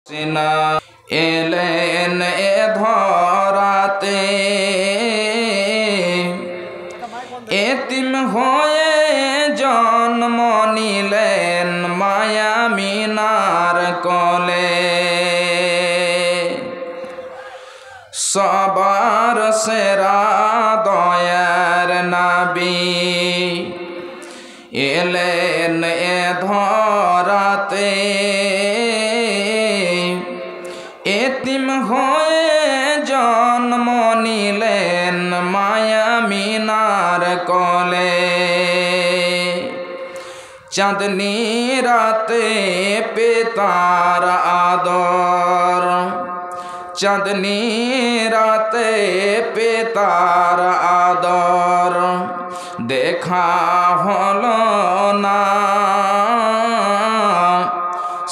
সিনা এলেন এ ধরাতে এতিম হয়ে জন্ম নিলেন মায়া মিনার কোলে। সবার সেরা দয়ার নবী এলেন এ ধরাতে এতিম হয়ে জন্ম নিলেন মায়া মিনার কোলে। চাঁদনি রাতে পিতার আদর, চাঁদনি রাতে পিতার আদর দেখা হলো না।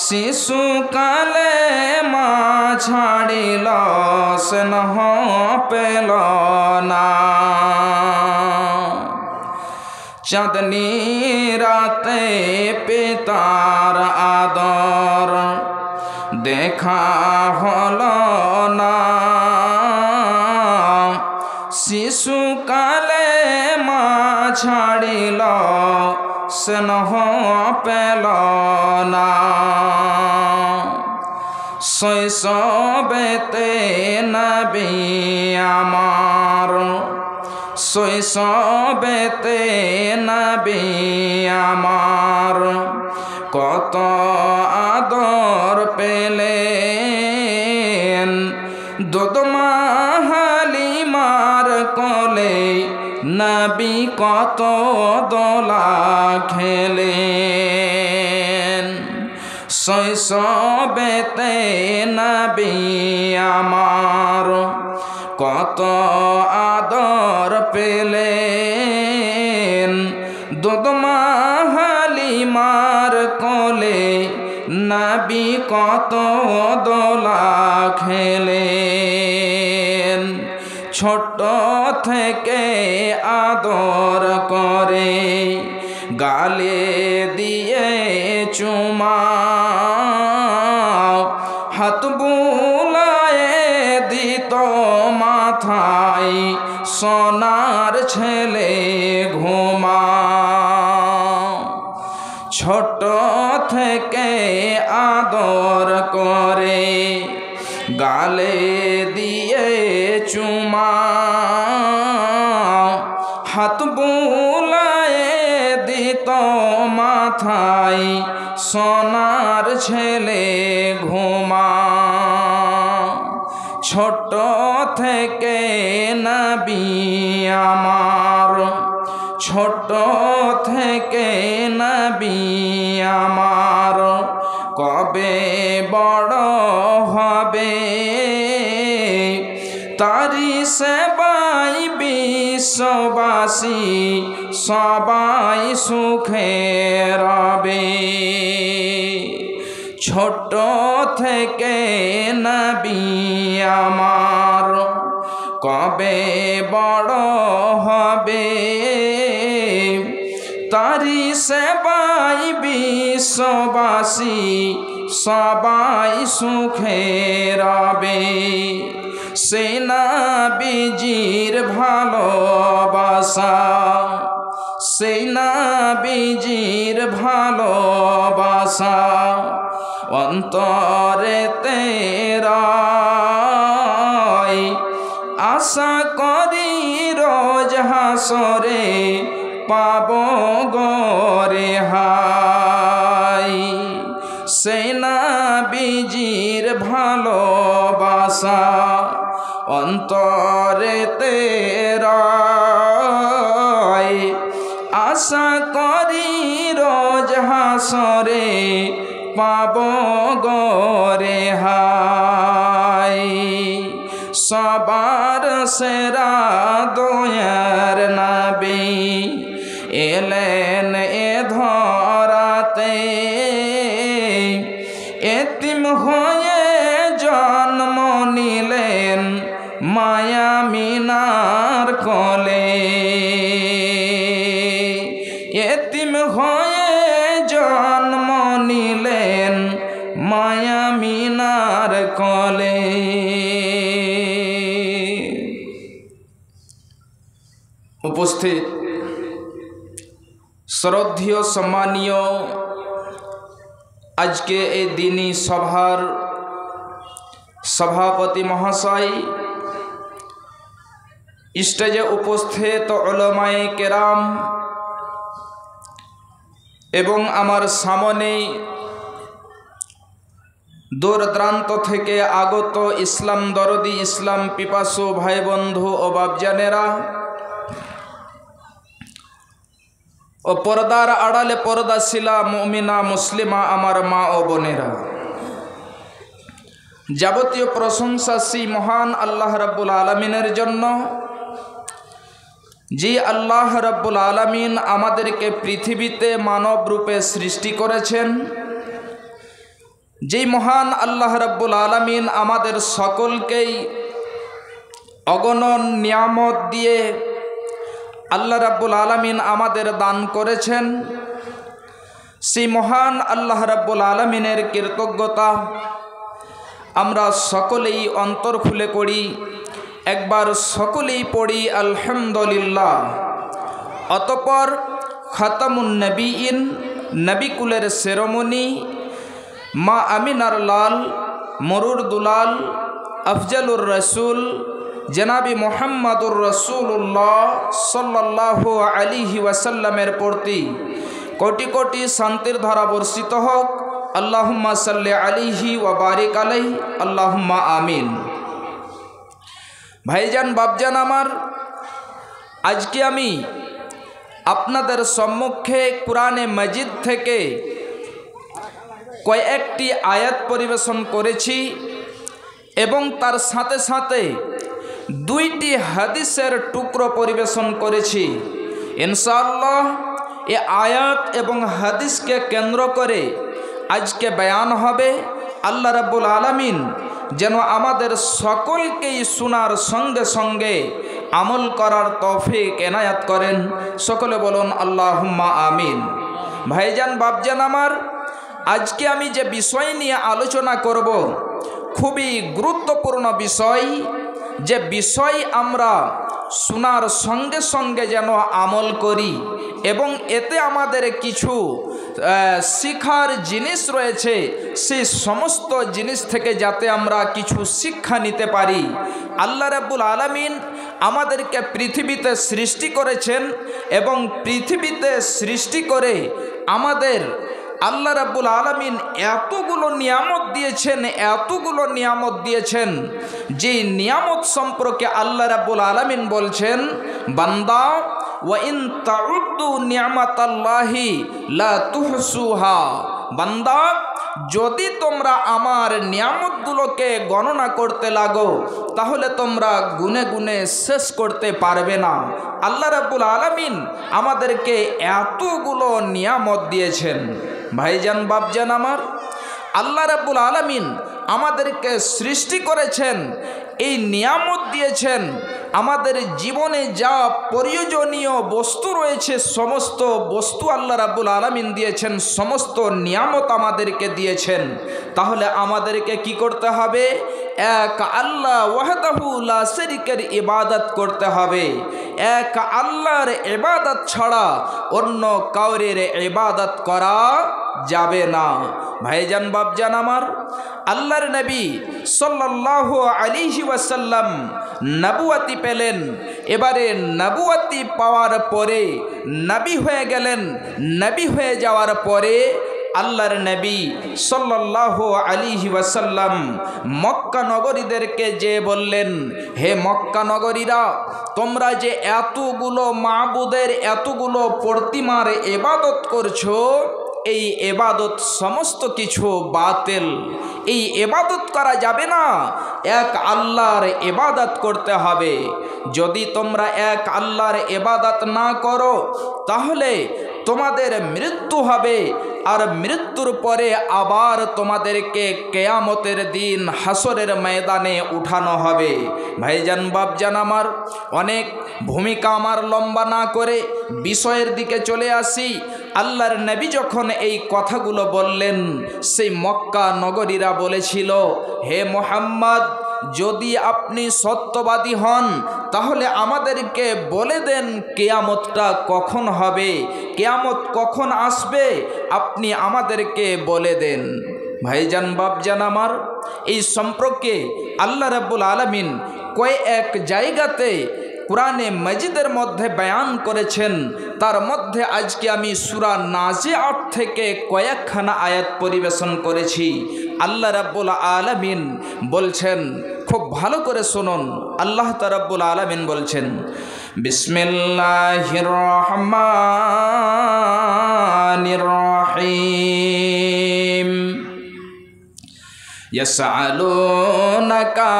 শিশুকালে মা ছাড়িল স্নেহ পেল না। চাঁদনি রাতে পিতার আদর দেখা হলো না। শিশুকালে মা ছাড়িল স্নেহ পেল না। শৈশবেতে নবী আমার, শৈশবেতে নবী আমার কত আদর পেলেন। দুধমা হালিমার কোলে নবী কত দোলা খেলেন। শৈশবেতে নবী আমার কত আদর পেলেন। দুধমা হালিমার কোলে নবী কত দোলা খেলেন। ছোট থেকে আদর করে গালে দিয়ে চুমা, হাত বুলায়ে দিত মাথায় সোনার ছেলে ঘুমা। ছোট থেকে আদর করে গালে দিয়ে চুমা, হাত বুলায়ে দিত মাথায় সোনার ছেলে ঘুমা। ছোট থেকে নবী আমার, ছোট থেকে নবী আমার কবে বড় হবে তারি সেবাই বিশ্ববাসী সবাই সুখে রবে। ছোট থেকে নবী আমার কবে বড় হবে তারি সেবাই বিশ্ববাসী সবাই সুখে রবে। সে নবীজির ভালোবাসা, সে নবীজির ভালোবাসা অন্তরেতে রয়। আশা করি রোজ হাসরে পাব গো রেহাই। সে নবীজির ভালোবাসা অন্তরেতে রয়। আশা করি রোজ হাসরে পাব গো রেহাই। সবার সেরা দয়ার নবী এলেন এ ধরাতে এতিম হয়ে জন্ম নিলেন মায়া মিনার কোলে। এতিম হয়ে জন্ম নিলেন মায়া মিনা মিনার কলে। উপস্থিত শ্রদ্ধেয় সম্মানীয় আজকে এই দিনী সভার সভাপতি মহাশয়, স্টেজে উপস্থিত উলামায়ে কেরাম এবং আমার সামনে দূর দূরান্ত থেকে আগত ইসলাম দরদি, ইসলাম পিপাসু ভাই বন্ধু ও বাপজানেরা ও পর্দার আড়ালে পর্দাশীলা মুমিনা মুসলিমা আমার মা ও বোনেরা, যাবতীয় প্রশংসা সেই মহান আল্লাহ রাব্বুল আলামিনের জন্য, যে আল্লাহ রাব্বুল আলামিন আমাদেরকে পৃথিবীতে মানব রূপে সৃষ্টি করেছেন, যেই মহান আল্লাহ রাব্বুল আলামিন আমাদের সকলকেই অগণন নিয়ামত দিয়ে আল্লাহ রাব্বুল আলামিন আমাদের দান করেছেন। সেই মহান আল্লাহ রাব্বুল আলামিনের কৃতজ্ঞতা আমরা সকলেই অন্তর খুলে করি, একবার সকলেই পড়ি আলহামদুলিল্লাহ। অতঃপর খাতামুন নবীন, নবিকুলের শিরোমণি মা আমিনার লাল, মরুর দুলাল, আফজালুর রসুল জনাবি মুহাম্মাদুর রাসূলুল্লাহ সাল্লাল্লাহু আলাইহি ওয়াসাল্লামের প্রতি কোটি কোটি শান্তির ধারা বর্ষিত হোক। আল্লাহুম্মা সাল্লি আলাইহি ওয়া বারিক আলাইহি, আল্লাহুম্মা আমিন। ভাইজান বাপজান আমার, আজকে আমি আপনাদের সম্মুখে কুরআনে মাজিদ থেকে কয়েকটি আয়াত পরিবেশন করেছি এবং তার সাথে সাথে দুইটি হাদিসের টুকরো পরিবেশন করেছি। ইনশাআল্লাহ এই আয়াত এবং হাদিসকে কেন্দ্র করে আজকে বয়ান হবে। আল্লাহ রাব্বুল আলামিন যেন আমাদের সকলকেই শোনার সঙ্গে সঙ্গে আমল করার তৌফিক এনায়াত করেন। সকলে বলুন আল্লাহুম্মা আমিন। ভাইজান বাপজান আমার, আজকে আমি যে বিষয় নিয়ে আলোচনা করব খুবই গুরুত্বপূর্ণ বিষয়, যে বিষয় আমরা শোনার সঙ্গে সঙ্গে যেন আমল করি এবং এতে আমাদের কিছু শিক্ষার জিনিস রয়েছে, সেই সমস্ত জিনিস থেকে যাতে আমরা কিছু শিক্ষা নিতে পারি। আল্লাহ রাব্বুল আলামিন আমাদেরকে পৃথিবীতে সৃষ্টি করেছেন এবং পৃথিবীতে সৃষ্টি করে আমাদের আল্লাহ রাব্বুল আলামিন এতগুলো নিয়ামত দিয়েছেন, এতগুলো নিয়ামত দিয়েছেন, যে নিয়ামত সম্পর্কে আল্লাহ রাব্বুল আলামিন বলছেন, বান্দা ওয়া ইন তাউদ্দু নিয়ামাতাল্লাহি লা তুহসুহা, বান্দা যদি তোমরা আমার নিয়ামতগুলোকে গণনা করতে লাগো তাহলে তোমরা গুনে গুনে শেষ করতে পারবে না। আল্লাহ রাব্বুল আলামিন আমাদেরকে এতগুলো নিয়ামত দিয়েছেন। ভাইজান বাপজান আমার, আল্লাহ রাব্বুল আলামিন আমাদেরকে সৃষ্টি করেছেন, এই নিয়ামত দিয়েছেন, আমাদের জীবনে যা প্রয়োজনীয় বস্তু রয়েছে সমস্ত বস্তু আল্লাহ রাব্বুল আলামিন দিয়েছেন, সমস্ত নিয়ামত আমাদেরকে দিয়েছেন। তাহলে আমাদেরকে কি করতে হবে? এক আল্লাহ ওয়াহদাহু লা শারীকের ইবাদত করতে হবে। এক আল্লাহর ইবাদত ছাড়া অন্য কাউরের ইবাদত করা যাবে না। ভাইজান বাপজান আমার, আল্লাহর নবী সাল্লাল্লাহু আলাইহি ওয়াসাল্লাম নবুয়তি পেলেন। এবারে নবুয়তি পাওয়ার পরে নবী হয়ে গেলেন। নবী হয়ে যাওয়ার পরে আল্লাহর নবী সাল্লাল্লাহু আলাইহি ওয়াসাল্লাম মক্কা নগরীদেরকে যে বললেন, হে মক্কা নগরীরা, তোমরা যে এতগুলো মাবুদের, এতগুলো প্রতিমার ইবাদত করছো, এই ইবাদত সমস্ত কিছু বাতিল, এই ইবাদত করা যাবে না, এক আল্লাহর ইবাদত করতে হবে। যদি তোমরা এক আল্লাহর ইবাদত না করো তাহলে তোমাদের মৃত্যু হবে, আর মৃত্যুর পরে আবার তোমাদেরকে কিয়ামতের দিন হাসরের ময়দানে উঠানো হবে। ভাইজান বাপজান আমার, অনেক ভূমিকা আমার লম্বা না করে বিষয়ের দিকে চলে আসি। আল্লাহর নবী যখন এই কথাগুলো বললেন, সেই মক্কা নগরীরা বলেছিল, হে মুহাম্মদ, যদি আপনি সত্যবাদী হন তাহলে আমাদেরকে বলে দেন কিয়ামতটা কখন হবে, কিয়ামত কখন আসবে, আপনি আমাদেরকে বলে দেন। ভাইজান বাপজান আমার, এই সম্পর্কে আল্লাহ রাব্বুল আলামিন কয়েক জায়গাতে কুরআনে মাজিদের মধ্যে বয়ান করেছেন। তার মধ্যে আজকে আমি সূরা নাজিআত থেকে কয়েকখানা আয়াত পরিবেশন করেছি। আল্লাহ রাব্বুল আলামিন বলছেন, খুব ভালো করে শুনুন। আল্লাহ রাব্বুল আলামিন বলছেন, বিসমিল্লাহির রহমানির রহিম, ইয়াসআলুনাকা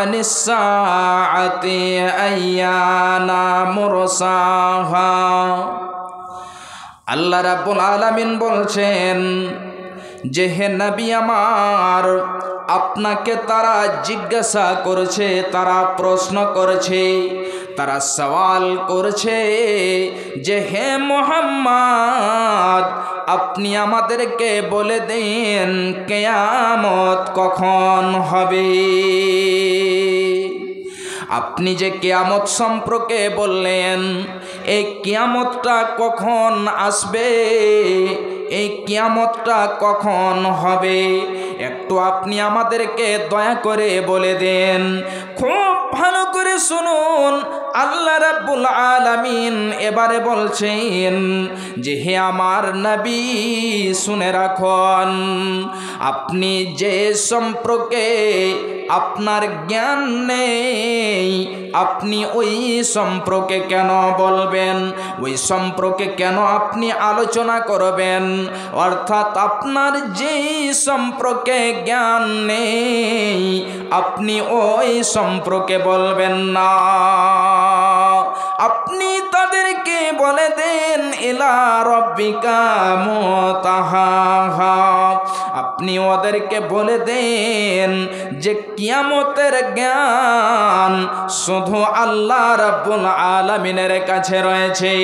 আনিস সাআতি আইয়ানা মুরসাহা। আল্লাহ রাব্বুল আলামিন বলছেন যে, হে নবী আমার, আপনাকে তারা জিজ্ঞাসা করছে, তারা প্রশ্ন করছে, তারা সওয়াল করছে যে, হে মুহাম্মদ, আপনি আমাদেরকে বলে দেন কিয়ামত কখন হবে। আপনি যে কিয়ামত সম্পর্কে বললেন, এই কিয়ামতটা কখন আসবে, এই কিয়ামতটা কখন হবে, একটু আপনি আমাদেরকে দয়া করে বলে দেন। খুব ভালো করে শুনুন। আল্লাহ রাব্বুল আলামিন এবারে বলছেন যে, হে আমার নবী, শুনে রাখুন, আপনি যে সম্পর্কে আপনার জ্ঞান নেই, আপনি ওই সম্পর্কে কেন বলবেন, ওই সম্পর্কে কেন আপনি আলোচনা করবেন? অর্থাৎ আপনার যেই সম্পর্কে জ্ঞান নেই, আপনি ওই সম্পর্কে বলবেন না। আপনি তাদেরকে বলে দেন ইলা রাব্বিকা মুতাহাহা। আপনি ওদেরকে বলে দেন যে কিয়ামতের জ্ঞান শুধু আল্লাহ রাব্বুল আলামিনের কাছে রয়েছে।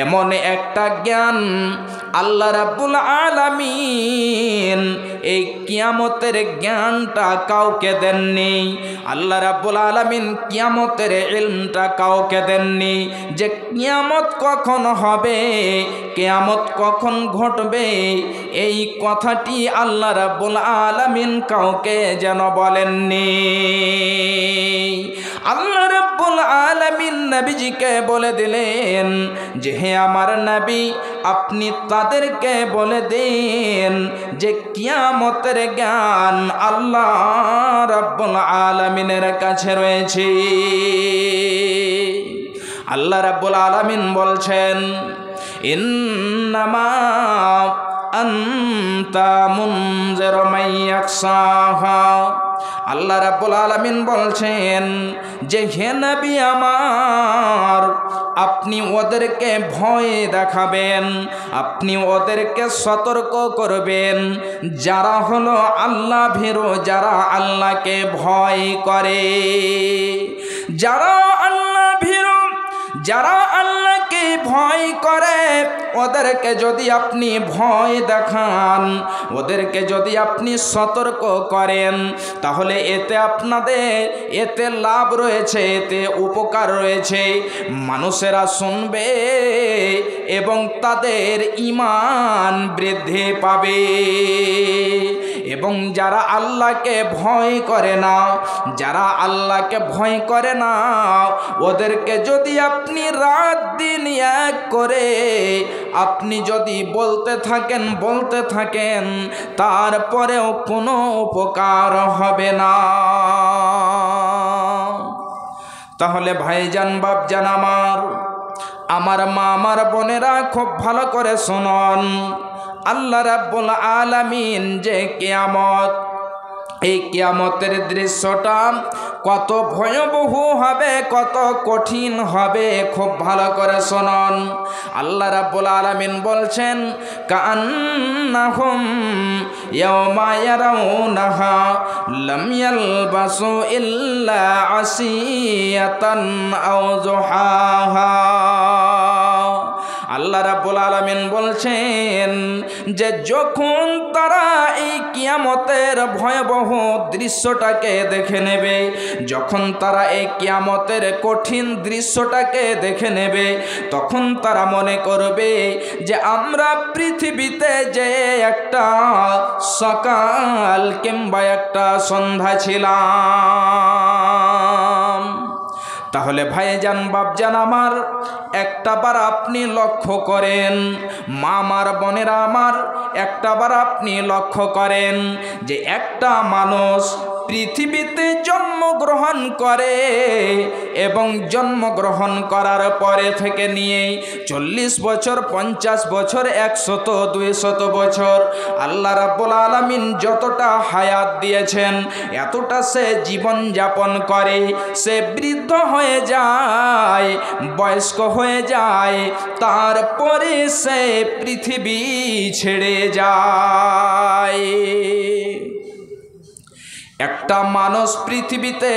এমন একটা জ্ঞান আল্লাহ রাব্বুল আলামিন এই কিয়ামতের জ্ঞানটা কাউকে দেননি। আল্লাহ রাব্বুল আলামিন কিয়ামতের ইলমটা কাউকে দেননি যে কিয়ামত কখন হবে, কিয়ামত কখন ঘটবে। এই কথাটি আল্লাহ রাব্বুল আলামিন কাউকে যেন বলেননি। আল্লাহ রাব্বুল আলামিন নবীজিকে বলে দিলেন যে, হে আমার নবী, আপনি তাদেরকে বলে দেন যে কিয়ামতের জ্ঞান আল্লাহ রাব্বুল আলামিনের কাছে রয়েছে। আল্লাহ রাব্বুল আলামিন বলছেন, ইন্নামা আনতা মুনজিরু মান ইয়াখশাহা। আল্লাহ রাব্বুল আলামিন বলছেন যে, হে নবী আমার, আপনি ওদেরকে ভয় দেখাবেন, আপনি ওদেরকে সতর্ক করবেন, যারা হলো আল্লাহ ভীরু, যারা আল্লাহকে ভয় করে, যারা আল্লাহ ভীরু, যারা আল্লাহকে ভয় করে, ওদেরকে যদি আপনি ভয় দেখান, ওদেরকে যদি আপনি সতর্ক করেন, তাহলে এতে আপনাদের এতে লাভ রয়েছে, এতে উপকার রয়েছে। মানুষেরা শুনবে এবং তাদের ঈমান বৃদ্ধি পাবে। এবং যারা আল্লাহকে ভয় করে না, যারা আল্লাহকে ভয় করে না, ওদেরকে যদি আপনি রাত দিন এক করে আপনি যদি বলতে থাকেন, তারপরেও কোনো উপকার হবে না। তাহলে ভাইজান বাপজান আমার মা, আমার বোনেরা, খুব ভালো করে শুনুন। আল্লাহ রাব্বুল আলামিন যে কিয়ামত, এই কিয়ামতের দৃশ্যটা কত ভয়াবহ হবে, কত কঠিন হবে, খুব ভালো করে শুনুন। আল্লাহ রাব্বুল আলামিন বলছেন, কাআন্নাহুম ইয়াওমা ইয়ারাউনাহা লাম ইয়ালবাসু ইল্লা আসিয়াতান আও যুহাহা। আল্লাহ রাব্বুল আলামিন বলছেন যে যখন তারা এই কিয়ামতের ভয়াবহ দৃশ্যটাকে দেখে নেবে, যখন তারা এই কিয়ামতের কঠিন দৃশ্যটাকে দেখে নেবে, তখন তারা মনে করবে যে আমরা পৃথিবীতে যে একটা সকাল কিংবা একটা সন্ধ্যা ছিলাম। তাহলে ভাইজান বাপজান আমার, একটাবার আপনি লক্ষ্য করেন, মা আমার বোনেরা আমার, একটাবার আপনি লক্ষ্য করেন যে একটা মানুষ পৃথিবীতে জন্মগ্রহণ করে এবং জন্মগ্রহণ করার পরে থেকে নিয়ে 40 বছর, 50 বছর, 100, 200 বছর আল্লাহ রাব্বুল আলামিন যতটা হায়াত দিয়েছেন এতটা সে জীবন যাপন করে, সে বৃদ্ধ হয়ে যায়, বয়স্ক হয়ে যায়, তারপরে সে পৃথিবী ছেড়ে যায়। একটা মানুষ পৃথিবীতে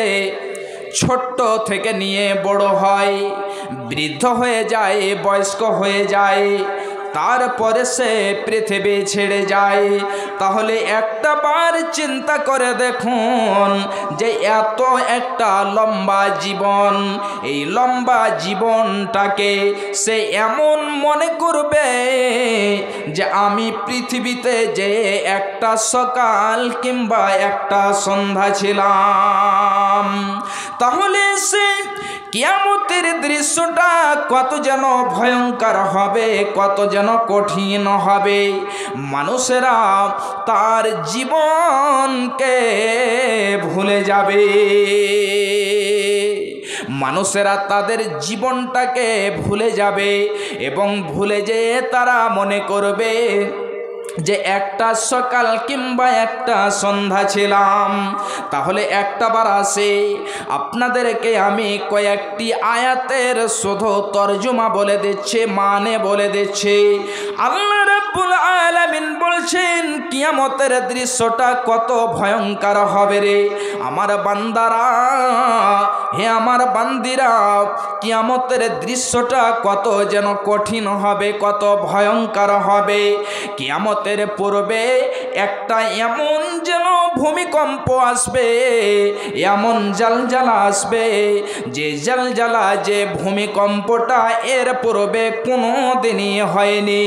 ছোট্ট থেকে নিয়ে বড় হয়, বৃদ্ধ হয়ে যায়, বয়স্ক হয়ে যায়, তারপরে সে পৃথিবী ছেড়ে যায়। তাহলে একটাবার চিন্তা করে দেখুন যে এত একটা লম্বা জীবন, এই লম্বা জীবনটাকে সে এমন মনে করবে যে আমি পৃথিবীতে যে একটা সকাল কিংবা একটা সন্ধ্যা ছিলাম। তাহলে সে কিয়ামতের দৃশ্যটা কত যেন ভয়ঙ্কর হবে, কত যেন কঠিন হবে। মানুষেরা তার জীবনকে ভুলে যাবে, মানুষেরা তাদের জীবনটাকে ভুলে যাবে এবং ভুলে যেয়ে তারা মনে করবে যে একটা সকাল কিংবা একটা সন্ধ্যা ছিলাম। তাহলে একটাবার আসে আপনাদেরকে আমি কয়েকটি আয়াতের শুধু তরজমা বলে দিচ্ছে, মানে বলে দিচ্ছে। আল্লাহ রাব্বুল আলামিন বলছেন কিয়ামতের দৃশ্যটা কত ভয়ঙ্কর হবে রে আমার বান্দারা, হে আমার বান্দিরা, কিয়ামতের দৃশ্যটা কত যেন কঠিন হবে, কত ভয়ঙ্কর হবে। কিয়ামতের পূর্বে একটা এমন যেন ভূমিকম্প আসবে, এমন জালজালা আসবে, যে জালজালা, যে ভূমিকম্পটা এর পূর্বে কোনো দিনই হয়নি।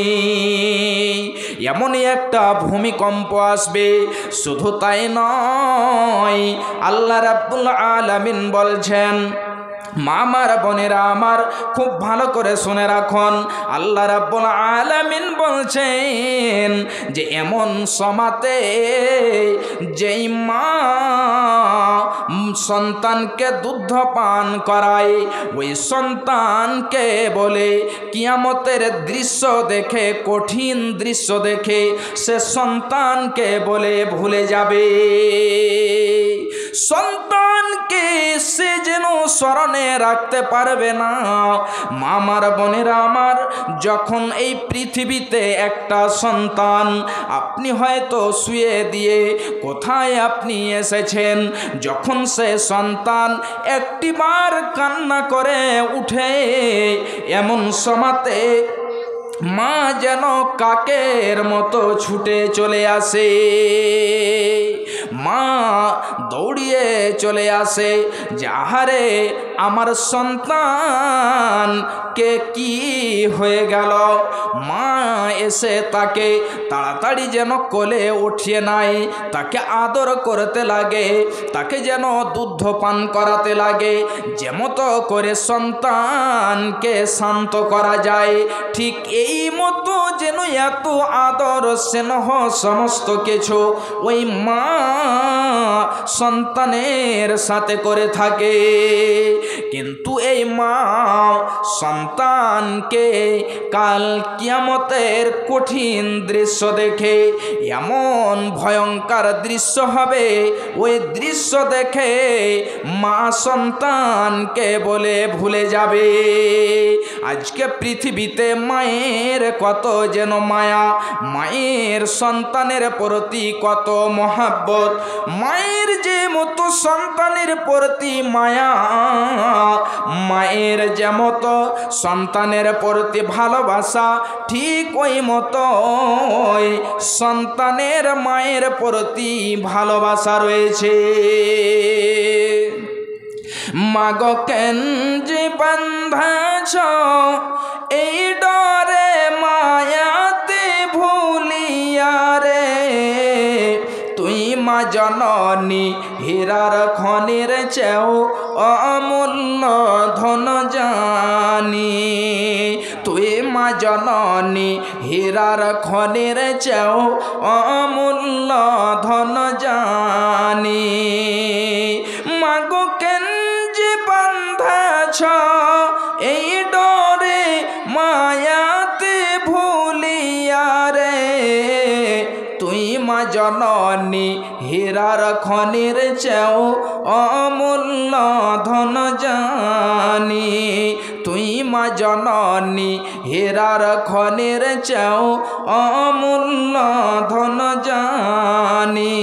এমনই একটা ভূমিকম্প আসবে। শুধু তাই নয়, আল্লাহ রাব্বুল আলামিন বলছেন, মা আমার বোনেরা আমার, খুব ভালো করে শুনে রাখুন। আল্লাহ রাব্বুল আলামিন বলছেন যে এমন সমাতে যেই মা সন্তানকে দুধ পান করায়, ওই সন্তানকে বলে কিয়ামতের দৃশ্য দেখে, কঠিন দৃশ্য দেখে সে সন্তানকে বলে ভুলে যাবে। সন্তানকে সে যেন স্মরণে রাখতে পারবে না। মামার বোনেরা আমার, যখন এই পৃথিবীতে একটা সন্তান, আপনি হয়তো শুয়ে দিয়ে কোথায় আপনি এসেছেন, যখন সে সন্তান একটিবার কান্না করে উঠে, এমন সময়তে মা যেন কাকের মতো ছুটে চলে আসে, মা দৌড়িয়ে চলে আসে যে আহারে আমার সন্তানকে কি হয়ে গেল। মা এসে তাকে তাড়াতাড়ি যেন কোলে উঠিয়ে নেয়, তাকে আদর করতে লাগে, তাকে যেন দুধ পান করাতে লাগে, যেমতো করে সন্তানকে শান্ত করা যায়, ঠিক এই মতো যেন এত আদর স্নেহ সমস্ত কিছু ওই মা সন্তানের সাথে করে থাকে। কিন্তু এই মা সন্তানকে কাল কিয়ামতের কঠিন দৃশ্য দেখে, এমন ভয়ঙ্কর দৃশ্য হবে, ওই দৃশ্য দেখে মা সন্তানকে বলে ভুলে যাবে। আজকে পৃথিবীতে মায়ের কত যেন মায়া, মায়ের সন্তানের প্রতি কত মহাব্বত, মায়ের মায়ের যে মতো সন্তানের প্রতি মায়া, মায়ের যে মতো সন্তানের প্রতি ভালোবাসা, ঠিক ওই মতো সন্তানের মায়ের প্রতি ভালোবাসা রয়েছে। মাগো কেন যে বাঁধাছ এই ডরে মায়াতে ভুলিয়া রে, তুই মা জননী হীরার খনির চেয়েও অমূল্য ধন জানি, তুই মা জননী হীরার খনির চেয়েও অমূল্য ধন জানি। মাগো কেন যে বাঁধাছ এই ডরে মায়াতে ভুলিয়া রে, তুই মা জননী হীরার খনির চেয়েও অমূল্য ধন জানি, তুই মা জননী হীরার খনির চেয়েও অমূল্য ধন জানি।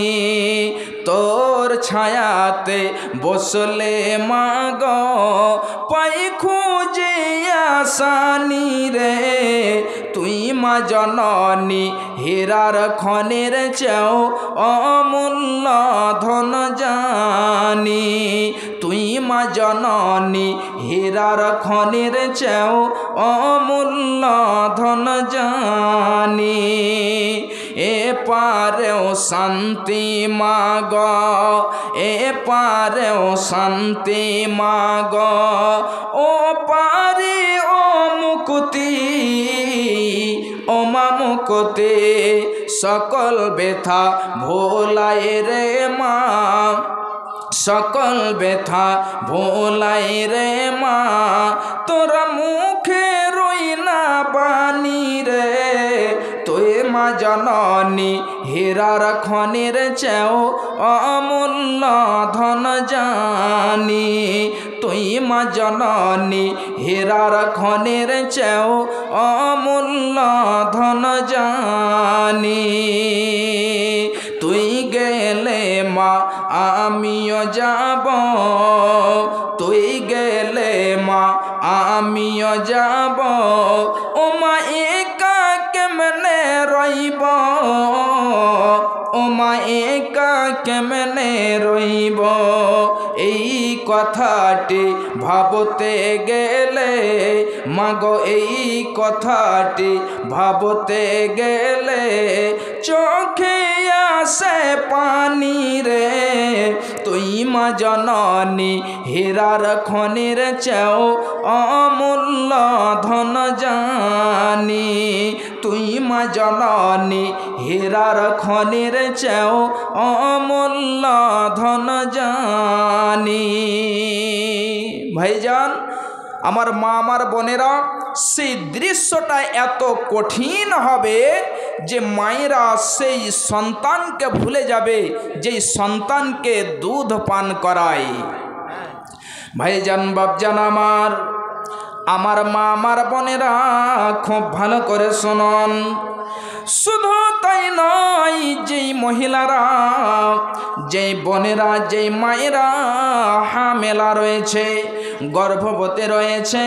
তোর ছায়াতে বসলে মাগ পাই খুঁজে আসানি রে, তুই মা জননী হীরার খনির চেয়েও অমূল্য ধন জানি, তুই মা জননী হীরার খনির চেয়েও অমূল্য ধন জানি। এ পারেও শান্তি মাগ, এ পারেও শান্তি মাগ, ও পারে ও মুক্তি, ও মা মুক্তি সকল ব্যথা ভোলাই রে মা, সকল ব্যথা ভোলাই রে মা, তোরা মুখে রই না বাণী রে, তুই মা জননী হীরার খনির চেয়েও অমূল্য ধন জানি, তুই মা জননী হীরার খনির চেয়েও অমূল্য ধন জানি। তুই গেলে মা আমিও যাব, তুই গেলে মা আমিও যাব, ও মা একা কেমনে রইব, ও মা একা কেমনে রইব, এই কথাটি ভাবতে গেলে মাগো, এই কথাটি ভাবতে গেলে চোখে আসে পানি রে, তুই মা জননী হীরার খনির চেয়েও অমূল্য ধন জানি, তুই মা জননী হীরার খনির চেয়েও অমূল্য ধন জানি। ভাইজান আমার মা আমার বোনেরা, সেই দৃশ্যটা এত কঠিন হবে যে মায়েরা সেই সন্তানকে ভুলে যাবে যেই সন্তানকে দুধ পান করায়। ভাইজান বাপজান আমার মা আমার বোনেরা খুব ভালো করে শুনুন। শুধু তাই নয়, যেই মহিলারা, যেই বোনেরা, যেই মায়েরা হামেলা রয়েছে, গর্ভবতী রয়েছে,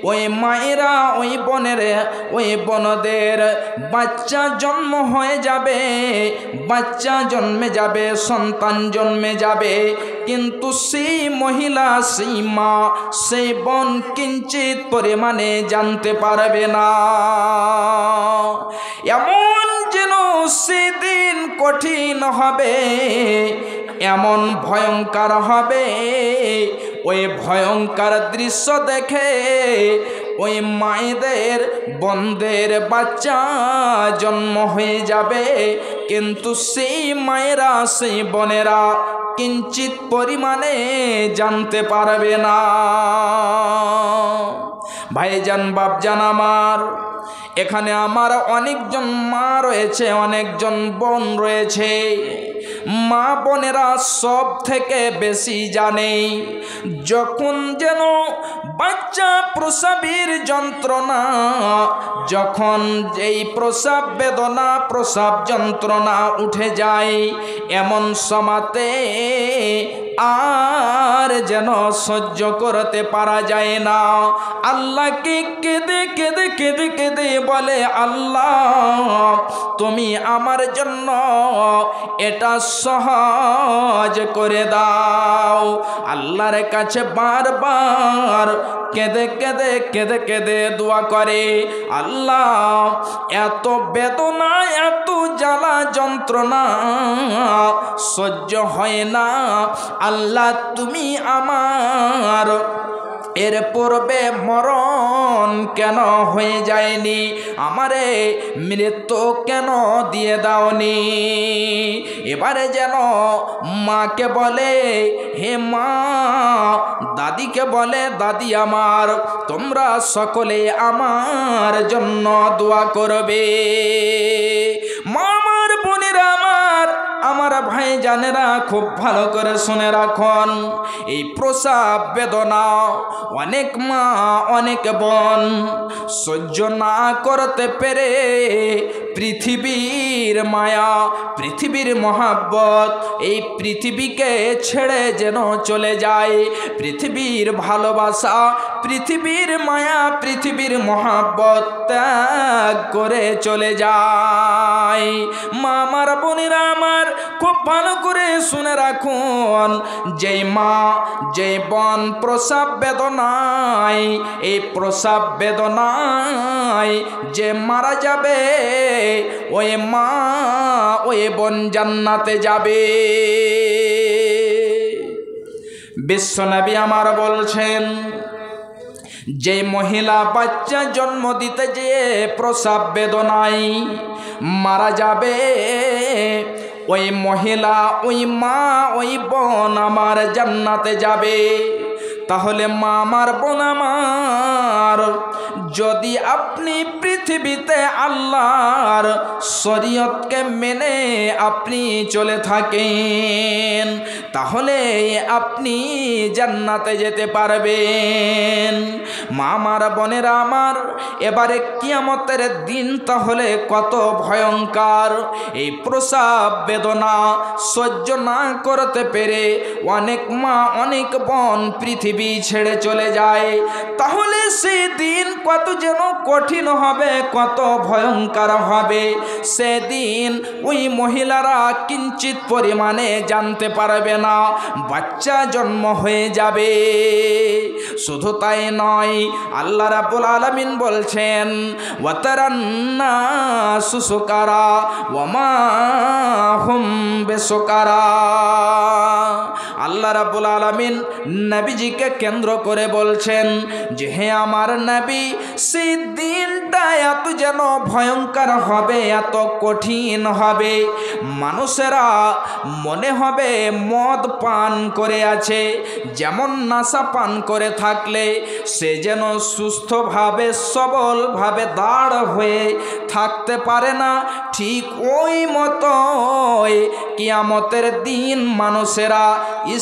ওই মায়েরা, ওই বোনদের বাচ্চা জন্ম হয়ে যাবে, বাচ্চা জন্মে যাবে, সন্তান জন্মে যাবে, কিন্তু সেই মহিলা, সেই মা, সেই বোন কিঞ্চিত পরিমাণে জানতে পারবে না। এমন যেন সেদিন কঠিন হবে, এমন ভয়ঙ্কর হবে, ওই ভয়ঙ্কর দৃশ্য দেখে ওই মায়েদের বোনদের বাচ্চা জন্ম হয়ে যাবে, কিন্তু সেই মায়েরা, সেই বোনেরা কিঞ্চিত পরিমাণে জানতে পারবে না। ভাইজান বাপজান এখানে আমার অনেকজন মা রয়েছে, অনেকজন বোন রয়েছে, মা বোনেরা সব থেকে বেশি জানে। যখন যেন বাচ্চা প্রসবের যন্ত্রণা, যখন যেই প্রসব বেদনা, প্রসব যন্ত্রণা উঠে যায়, এমন সময়তে আর যেন সহ্য করতে পারা যায় না। আল্লাহকে কেঁদে কেঁদে কেঁদে কেঁদে বলে, আল্লাহ তুমি আমার জন্য এটা সহজ করে দাও। আল্লাহর কাছে বারবার কেঁদে কেঁদে কেঁদে কেঁদে দোয়া করে, আল্লাহ এত বেদনা, এত জ্বালা যন্ত্রণা সহ্য হয় না, আল্লাহ তুমি আমার এর পূর্বে মরণ কেন হয়ে যায়নি, আমারে মৃত্যু কেন দিয়ে দাওনি। এবারে যেন মাকে বলে, হে মা, দাদিকে বলে, দাদি আমার, তোমরা সকলে আমার জন্য দোয়া করবে। মা আমার, বোনেরা আমার ভাই জানেরা, খুব ভালো করে শুনে রাখুন। এই প্রসব বেদনা অনেক মা, অনেক বোন সহ্য না করতে পেরে পৃথিবীর মায়া, পৃথিবীর মহাব্বত, এই পৃথিবীকে ছেড়ে যেন চলে যায়। পৃথিবীর ভালোবাসা, পৃথিবীর মায়া, পৃথিবীর মহাব্বত ত্যাগ করে চলে যায়। মা আমার, বোনেরা আমার, খুব ভালো করে শুনে রাখুন। যেই মা, যেই বোন প্রসব বেদনায়, এই প্রসব বেদনায় যে মারা যাবে, ওই মা, ওই বোন জান্নাতে যাবে। বিশ্বনবী আমার বলছেন, যে মহিলা বাচ্চা জন্ম দিতে যেয়ে প্রসব বেদনায় মারা যাবে, ওই মহিলা, ওই মা, ওই বোন আমার জান্নাতে যাবে। তাহলে মা আমার, বোন আমার, যদি আপনি পৃথিবীতে আল্লাহর শরীয়তকে মেনে আপনি চলে থাকেন, তাহলে আপনি জান্নাতে যেতে পারবেন। মা আমার, বোনেরা আমার, এবারে কিয়ামতের দিন তাহলে কত ভয়ঙ্কর। এই প্রসব বেদনা সহ্য না করতে পেরে অনেক মা, অনেক বোন পৃথিবী ছেড়ে চলে যায়। তাহলে সেই দিন কত যেন কঠিন হবে, কত ভয়ঙ্কর হবে। সেদিন ওই মহিলারা কিঞ্চিত পরিমাণে জানতে পারবে না, বাচ্চা জন্ম হয়ে যাবে। শুধু তাই নয়, আল্লাহ রাব্বুল আলামিন বলছেন, ওয়াতারান্নাসু সুকারা ওয়ামা হুম বিসুকারা। আল্লাহ রাব্বুল আলামিন নবীজিকে কেন্দ্র করে বলছেন যে, হে আমার নবী, সেই দিনটা এত যেন ভয়ঙ্কর হবে, এত কঠিন হবে, মানুষেরা মনে হবে মদ পান করে আছে। যেমন নেশা পান করে থাকলে সে যেন সুস্থভাবে, সবলভাবে দাঁড় হয়ে থাকতে পারে না, ঠিক ওই মতো কিয়ামতের দিন মানুষেরা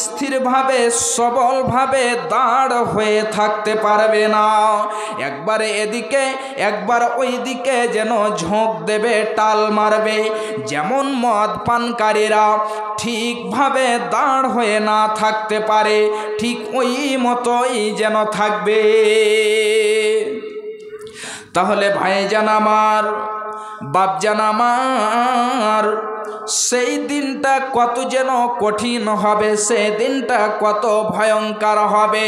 স্থিরভাবে, সবলভাবে দাঁড় হয়ে থাকতে পারবে না। একবার এদিকে, একবার ওই দিকে যেন ঝোঁক দেবে, টাল মারবে। যেমন মদ পানকারীরা ঠিকভাবে দাঁড় হয়ে না থাকতে পারে, ঠিক ওই মতোই যেন থাকবে। তাহলে ভাইজান আমার, বাপজান আমার, সেই দিনটা কত যেন কঠিন হবে, সেই দিনটা কত ভয়ঙ্কর হবে।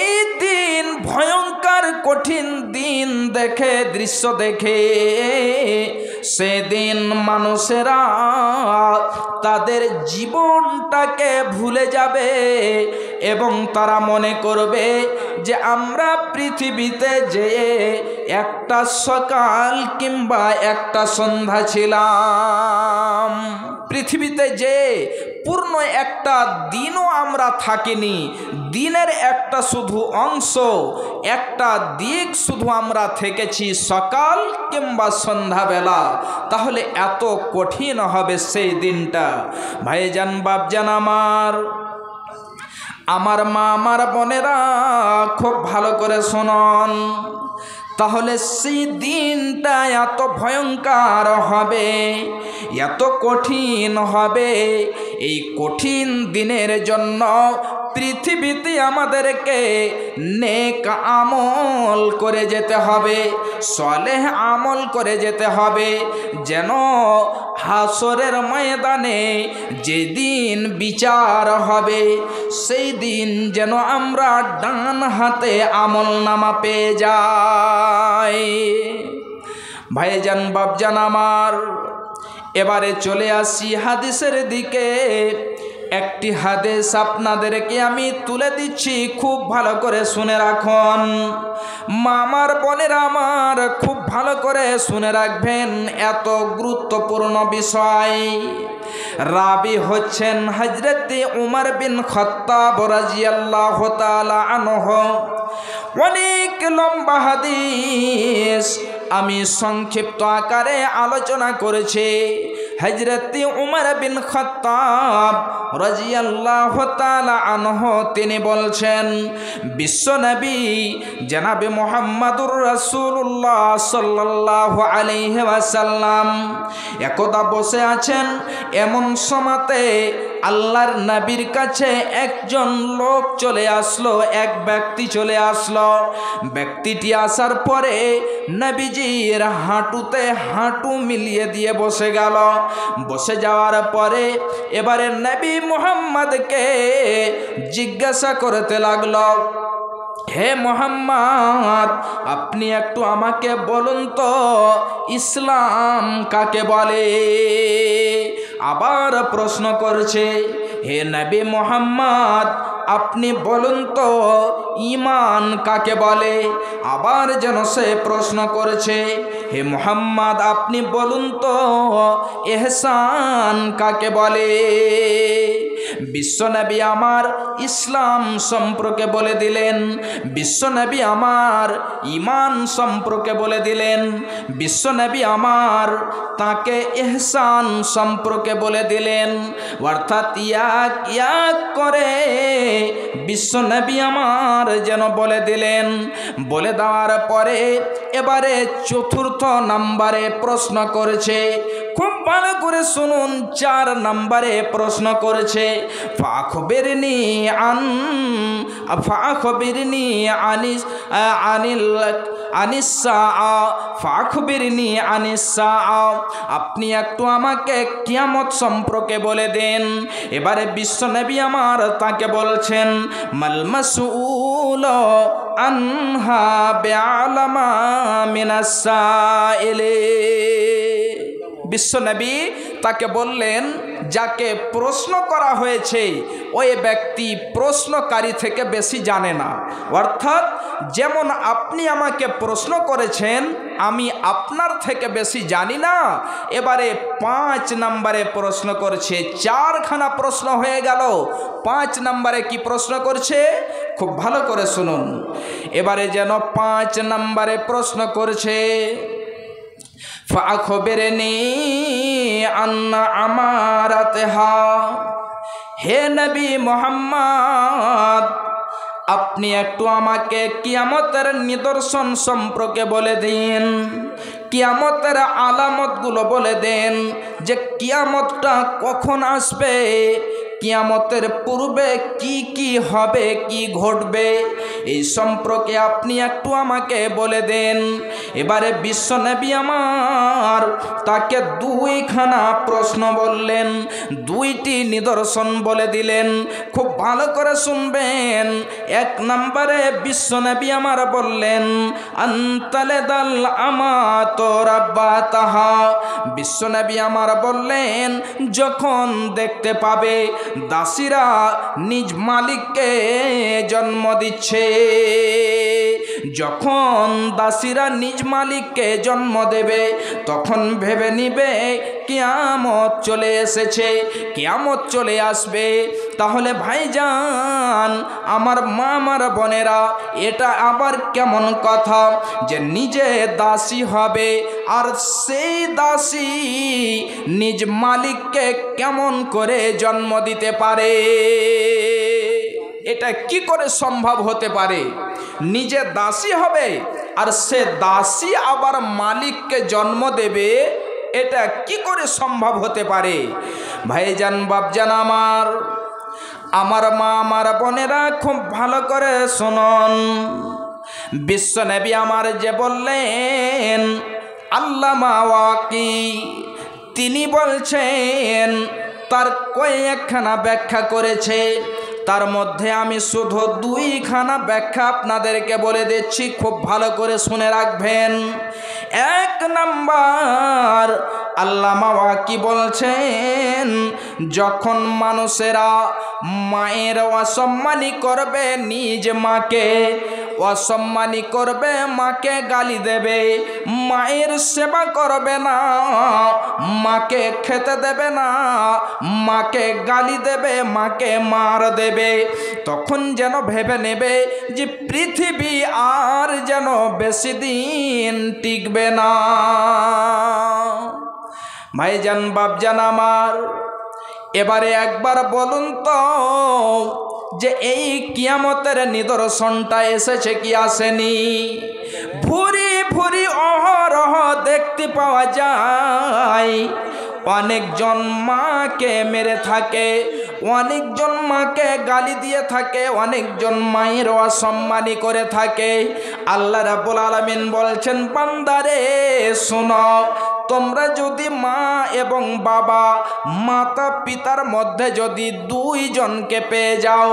এই দিন ভয়ঙ্কর কঠিন দিন দেখে, দৃশ্য দেখে, সেদিন মানুষেরা তাদের জীবনটাকে ভুলে যাবে এবং তারা মনে করবে যে আমরা পৃথিবীতে যে একটা সকাল কিংবা একটা সন্ধ্যা ছিলাম। পৃথিবীতে যে পূর্ণ একটা দিনও আমরা থাকিনি, দিনের একটা শুধু অংশ, একটা দিক শুধু আমরা থেকেছি সকাল কিংবা সন্ধ্যাবেলা, তাহলে এত কঠিন হবে সেই দিনটা। ভাইজান বাপজান আমার মা আমার বোনেরা খুব ভালো করে শুনুন, তাহলে সেই দিনটা এত ভয়ঙ্কর হবে, এত কঠিন হবে। এই কঠিন দিনের জন্য পৃথিবীতে আমাদেরকে নেক আমল করে যেতে হবে, সলেহ আমল করে যেতে হবে, যেন হাসরের ময়দানে যেদিন বিচার হবে সেই দিন যেন আমরা ডান হাতে আমল নামা পেয়ে যাই। ভাইজান বাপজান আমার, এবারে চলে আসি হাদিসের দিকে। একটি হাদিস আপনাদেরকে আমি তুলে দিচ্ছি, খুব ভালো করে শুনে রাখুন। মামার বোনেরা আমার খুব ভালো করে শুনে রাখবেন, এত গুরুত্বপূর্ণ বিষয়। রাবি হচ্ছেন হযরত উমর বিন খাত্তাব রাদিয়াল্লাহু তাআলা আনহু। অনেক লম্বা হাদিস, আমি সংক্ষিপ্ত আকারে আলোচনা করেছি। হযরত উমর বিন খাত্তাব রাদিয়াল্লাহু তাআলা আনহু তিনি বলছেন, বিশ্বনবী জনাবে মুহাম্মদুর রাসূলুল্লাহ সাল্লাল্লাহু আলাইহি ওয়াসাল্লাম একদা বসে আছেন। এমন সময়তে আল্লাহর নবীর কাছে একজন লোক চলে আসলো, এক ব্যক্তি চলে আসলো। ব্যক্তিটি আসার পরে নবীজির হাঁটুতে হাঁটু মিলিয়ে দিয়ে বসে গেল। বসে যাওয়ার পরে এবারে নবী মুহাম্মদকে জিজ্ঞাসা করতে লাগলো, হে মুহাম্মদ, আপনি একটু আমাকে বলুন তো ইসলাম কাকে বলে? আবার প্রশ্ন করছে, হে নবী মুহাম্মদ, আপনি বলুন তো ঈমান কাকে বলে? আবার যেন সে প্রশ্ন করেছে, হে মুহাম্মদ, আপনি বলুন তো ইহসান কাকে বলে? বিশ্বনবী আমার ইসলাম সম্পর্কে বলে দিলেন, বিশ্বনবী আমার ঈমান সম্পর্কে বলে দিলেন, বিশ্বনবী আমার তাকে ইহসান সম্পর্কে বলে দিলেন। অর্থাৎ এক এক করে বিশ্বনবী আমার যেন বলে দিলেন। বলে দেওয়ার পরে এবারে চতুর্থ নম্বরে প্রশ্ন করেছে, খুব ভালো করে শুনুন। 4 নম্বরে প্রশ্ন করেছে, ফাখবিরনি আনিস সাআ, আপনি একটু আমাকে কিয়ামত সম্পর্কে বলে দেন। এবারে বিশ্বনবী আমার তাকে বলছেন, মাল মাসউল আনহা বিআলামা মিনাস সাইলি। বিশ্বনবী তাকে বললেন, যাকে প্রশ্ন করা হয়েছে ওই ব্যক্তি প্রশ্নকারী থেকে বেশি জানে না। অর্থাৎ যেমন আপনি আমাকে প্রশ্ন করেছেন, আমি আপনার থেকে বেশি জানি না। এবারে 5 নম্বরে প্রশ্ন করছে, 4খানা প্রশ্ন হয়ে গেল। 5 নম্বরে কি প্রশ্ন করছে খুব ভালো করে শুনুন। এবারে যেন 5 নম্বরে প্রশ্ন করছে, ফাখবিরনি আন্না আমারাতহা, হে নবী মুহাম্মদ, আপনি একটু আমাকে কিয়ামতের নিদর্শন সম্পর্কে বলে দিন, কিয়ামতের আলামতগুলো বলে দেন, যে কিয়ামতটা কখন আসবে, কিয়ামতের পূর্বে কি কি হবে, কি ঘটবে, এই সম্পর্কে আপনি একটু আমাকে বলে দেন। এবারে বিশ্বনবী আমার তাকে 2খানা প্রশ্ন বললেন, 2টি নিদর্শন বলে দিলেন। খুব ভালো করে শুনবেন। 1 নম্বরে বিশ্বনবী আমার বললেন, আনতালেদাল আমাত রাব্বাতাহা, বিশ্বনবী আমার বললেন, যখন দেখতে পাবে দাসীরা নিজ মালিককে জন্ম দিচ্ছে, যখন দাসীরা নিজ মালিককে জন্ম দেবে তখন ভেবে নিবে কিয়ামত চলে এসেছে, কিয়ামত চলে আসবে। তাহলে ভাইজান আমার মা আমার বোনেরা, এটা আবার কেমন কথা যে নিজে দাসী হবে আর সেই দাসী নিজ মালিককে কেমন করে জন্ম দিতে পারে? এটা কি করে সম্ভব হতে পারে? নিজে দাসী হবে আর সে দাসী আবার মালিককে জন্ম দেবে, এটা কি করে সম্ভব হতে পারে? ভাইজান বাপজান আমার মা আমার বোনেরা খুব ভালো করে শুনুন। বিশ্বনবী আমার যে বললেন আল্লামা ওয়াকি, তিনি বলছেন তার কয়েকখানা ব্যাখ্যা করেছে, তার মধ্যে আমি শুধু দুইখানা ব্যাখ্যা আপনাদেরকে বলে দিচ্ছি, খুব ভালো করে শুনে রাখবেন। এক নাম্বার, আল্লামা ওয়াকি বলছেন যখন মানুষেরা মায়ের অসম্মানী করবে, নিজ মাকে অসম্মানী করবে, মাকে গালি দেবে, মায়ের সেবা করবে না, মাকে খেতে দেবে না, মাকে গালি দেবে, মাকে মার দেবে, তখন যেন ভেবে নেবে যে পৃথিবী আর যেন বেশি দিন টিকবে না। ভাইজান বাপজান আমার, এবারে একবার বলুন তো যে এই কিয়ামতের নিদর্শনটা এসেছে কি আসেনি? ভুরি ভুরি অহরহ দেখতে পাওয়া যায় অনেকজন মাকে মেরে থাকে, অনেকজন মাকে গালি দিয়ে থাকে, অনেকজন মায়ের অসম্মানী করে থাকে। আল্লাহ রাব্বুল আলামিন বলছেন বান্দারে শোনো, তোমরা যদি মা এবং বাবা মাতা পিতার মধ্যে যদি দুইজনকে পেয়ে যাও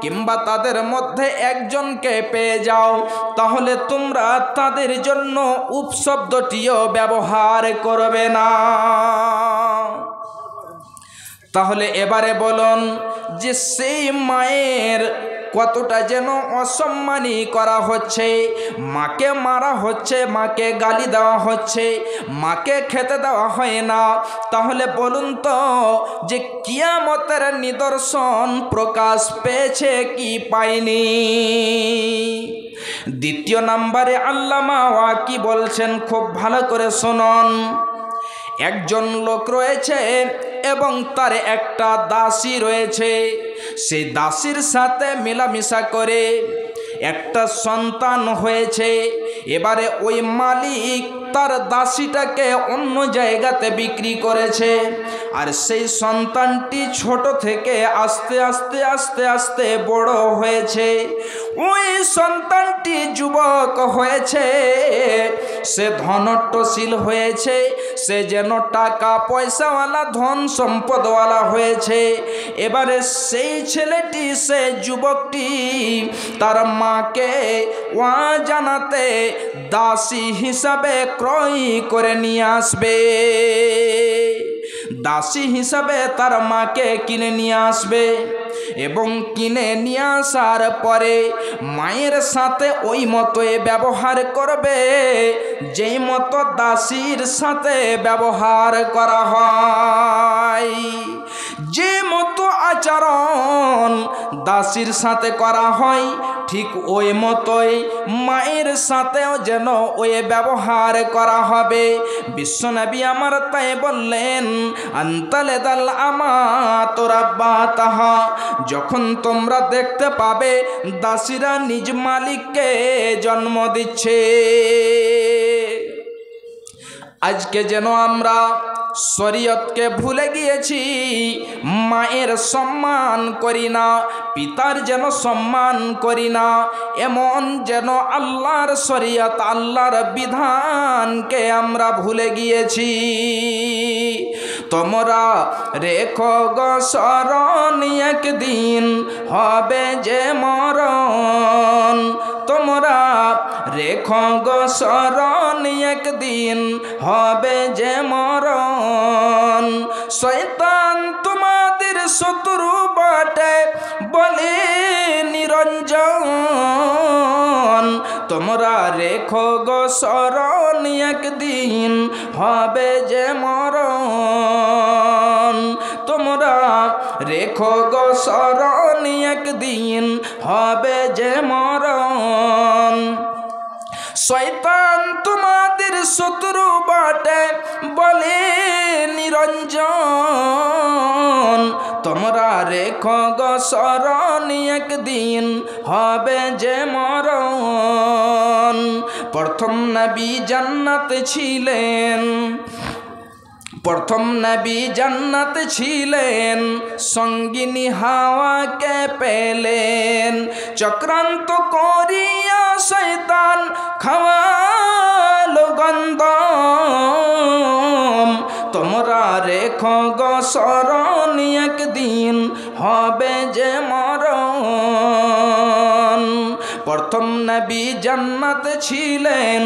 কিংবা তাদের মধ্যে একজনকে পেয়ে যাও, তাহলে তোমরা তাদের জন্য উপশব্দটিও ব্যবহার করবে না। তাহলে এবারে বলুন যে সেই মায়ের কতটা যেন অসম্মানী করা হচ্ছে, মাকে মারা হচ্ছে, মাকে গালি দেওয়া হচ্ছে, মাকে খেতে দেওয়া হয় না। তাহলে বলুন তো যে কিয়ামতের নিদর্শন প্রকাশ পেয়েছে কি পায়নি? দ্বিতীয় নাম্বারে আল্লামা ওয়াকি বলছেন, খুব ভালো করে শুনুন। একজন লোক রয়েছে এবং তার একটা দাসী রয়েছে, সেই দাসীর সাথে মেলামেশা করে একটা সন্তান হয়েছে। এবারে ওই মালিক তার দাসীটাকে অন্য জায়গাতে বিক্রি করেছে, আর সেই সন্তানটি ছোট থেকে আস্তে আস্তে আস্তে আস্তে বড় হয়েছে। ওই সন্তানটি যুবক হয়েছে, সে ধনট্টশীল হয়েছে, সে যেন টাকা পয়সাওয়ালা ধন সম্পদওয়ালা হয়েছে। এবারে সেই ছেলেটি, সে যুবকটি তার মাকে জানাতে দাসী হিসাবে ক্রয় করে নিয়ে আসবে, দাসী হিসাবে তার মাকে কিনে নিয়ে আসবে এবং কিনে নিয়ে আসার পরে মায়ের সাথে ওই মতোই ব্যবহার করবে যেই মতো দাসীর সাথে ব্যবহার করা হয়। যে মতো আচরণ দাসীর সাথে করা হয়, ঠিক ওই মতোই মায়ের সাথেও যেন ওই ব্যবহার করা হবে। বিশ্বনবী আমার তাই বললেন আনতালেদাল আমাতু রাব্বাতাহা, যখন তোমরা দেখতে পাবে দাসীরা নিজ মালিককে জন্ম দিচ্ছে। আজকে যেন আমরা শরীয়তকে ভুলে গিয়েছি, মায়ের সম্মান করি না, পিতার যেন সম্মান করি না, এমন যেন আল্লাহর শরীয়ত আল্লাহর বিধানকে আমরা ভুলে গিয়েছি। তোমরা রেখো গো স্মরণ, একদিন হবে যে মরণ। তোমরা রেখো গো স্মরণ, একদিন হবে যে মরণ। শয়তান তোমাদের শত্রু বটে বলে নিরঞ্জন, তোমরা রেখো গো স্মরণ একদিন হবে যে মরণ। তোমরা রেখো গো স্মরণ একদিন হবে যে মরণ। শয়তান তোমাদের শত্রু বটে বলে নিরঞ্জন। তোমরা রেখো গো স্মরণ একদিন হবে যে মরণ। প্রথম নবী জান্নাতে ছিলেন, প্রথম নবী জান্নাতে ছিলেন, সঙ্গিনী হাওয়াকে পেলেন। চক্রান্ত করিয়া শয়তান খাওয়ালো গন্ধম। তোমরা রেখো গো স্মরণ একদিন হবে যে মরণ। প্রথম নবী জান্নাতে ছিলেন,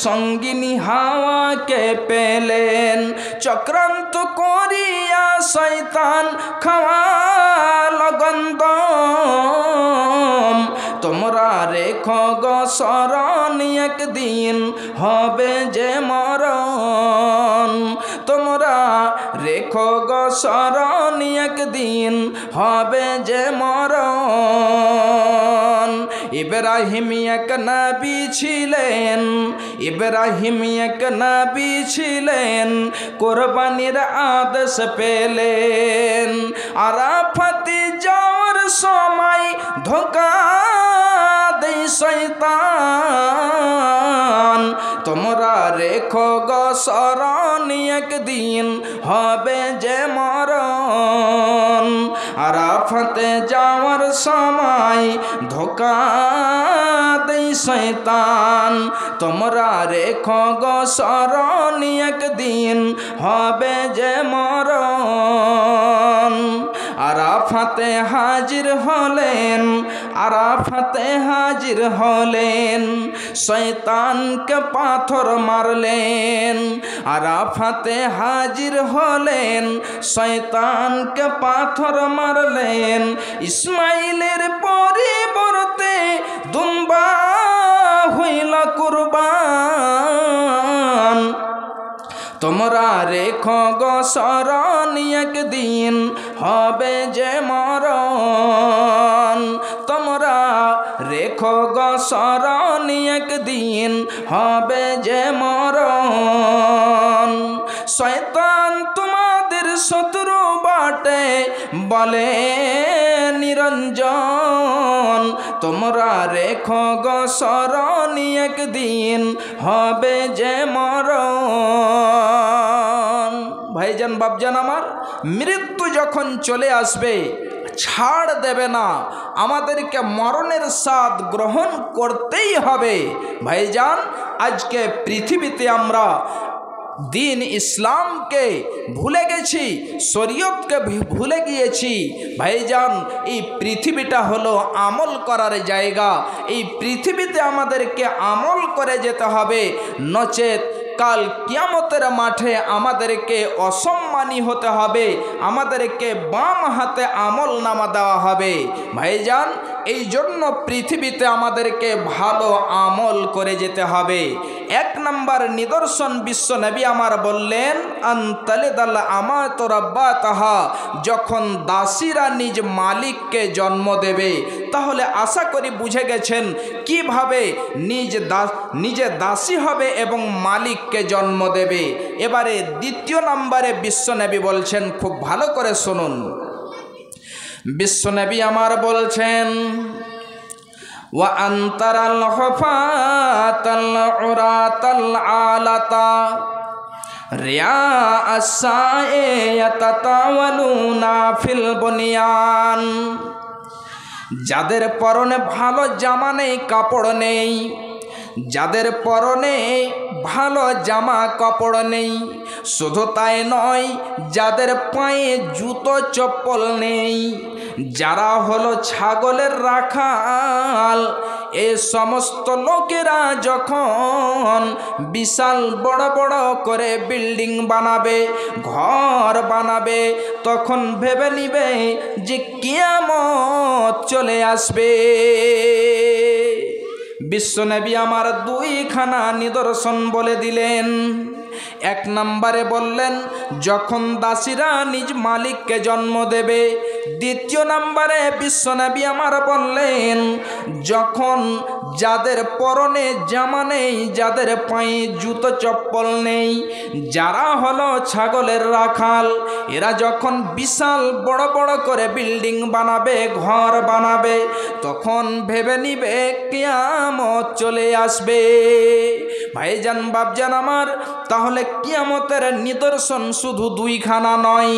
সঙ্গিনী হাওয়াকে পেলেন। চক্রান্ত করিয়া শয়তান খাওয়ালো গন্ধম। তোমরা রেখো গো স্মরণ একদিন হবে যে মরণ। তোমরা রেখো গো স্মরণ একদিন হবে যে মরণ। ইব্রাহিম এক নবী ছিলেন, ইব্রাহিম এক নবী ছিলেন, কোরবানির আদেশ পেলেন। আরাফাতে যাওয়ার সময় ধোঁকা দেয় শয়তান। তোমরা রেখো গো স্মরণ একদিন হবে যে মরণ। আরাফাতে যাওয়ার সময় ধোঁকা দেয় শয়তান। তোমরা রেখো গো স্মরণ একদিন হবে যে মরণ। আরাফাতে হাজির হলেন, আরাফাতে হাজির হলেন, শয়তানকে পাথর মারলেন। আরাফাতে হাজির হলেন, শয়তানকে পাথর মারলেন। ইসমাইলের পরিবর্তে দুম্বা হইল কুরবান। তোমরা রেখো গো স্মরণ একদিন হবে যে মরণ। তোমরা রেখো গো স্মরণ একদিন হবে যে মরণ। শয়তান তোমাদের শত্রু বটে বলে নিরঞ্জন। তোমরা রেখো গো স্মরণ একদিন হবে যে মরণ। ভাইজান বাপজান আমার, মৃত্যু যখন চলে আসবে ছাড় দেবে না, আমাদেরকে মরণের স্বাদ গ্রহণ করতেই হবে। ভাইজান, আজকে পৃথিবীতে আমরা দিন ইসলামকে ভুলে গেছি, শরীয়তকে ভুলে গিয়েছি। ভাইজান, এই পৃথিবীটা হলো আমল করার জায়গা। এই পৃথিবীতে আমাদেরকে আমল করে যেতে হবে, নচেত কাল কিয়ামতের মাঠে আমাদেরকে অসম্মানী হতে হবে, আমাদেরকে বাম হাতে আমল নামা দেওয়া হবে। ভাইজান, এই জন্য পৃথিবীতে আমাদেরকে ভালো আমল করে যেতে হবে। এক নম্বর নিদর্শন বিশ্ব নবী আমার বললেন, আনতালিদাল আমাতু রাব্বাতাহা, যখন দাসীরা নিজ মালিককে জন্ম দেবে। তাহলে আশা করি বুঝে গেছেন কিভাবে নিজে দাসী হবে এবং মালিককে জন্ম দেবে। এবারে দ্বিতীয় নম্বরে বিশ্ব নবী বলছেন, খুব ভালো করে শুনুন। বিশ্ব নবী আমার বলছেন, ওয়া আনতারাল হুফাতাল উরাতাল আলাতা রিয়া আসায়ে ইয়াতাতাওয়ালুনা ফিল বুনিয়ান। যাদের পরনে ভালো জামা নেই, কাপড় নেই, যাদের পরনে ভালো জামা কাপড় নেই, শুধু তাই নয়, যাদের পায়ে জুতো চপ্পল নেই, যারা হলো ছাগলের রাখাল, এই সমস্ত লোকেরা যখন বিশাল বড় বড় করে বিল্ডিং বানাবে, ঘর বানাবে, তখন ভেবে নিবে যে কিয়ামত চলে আসবে। বিশ্বনবী আমার দুইখানা নিদর্শন বলে দিলেন। এক নম্বরে বললেন যখন দাসীরা নিজ মালিককে জন্ম দেবে। দ্বিতীয় নম্বরে বিশ্বনবী আমার বললেন যখন যাদের পরনে জামা নেই, যাদের পায়ে জুতো চপ্পল নেই, যারা হলো ছাগলের রাখাল, এরা যখন বিশাল বড় বড় করে বিল্ডিং বানাবে, ঘর বানাবে, তখন ভেবে নিবে কিয়ামত চলে আসবে। ভাইজান বাপজান আমার, তাহলে কিয়ামতের নিদর্শন শুধু দুইখানা নয়,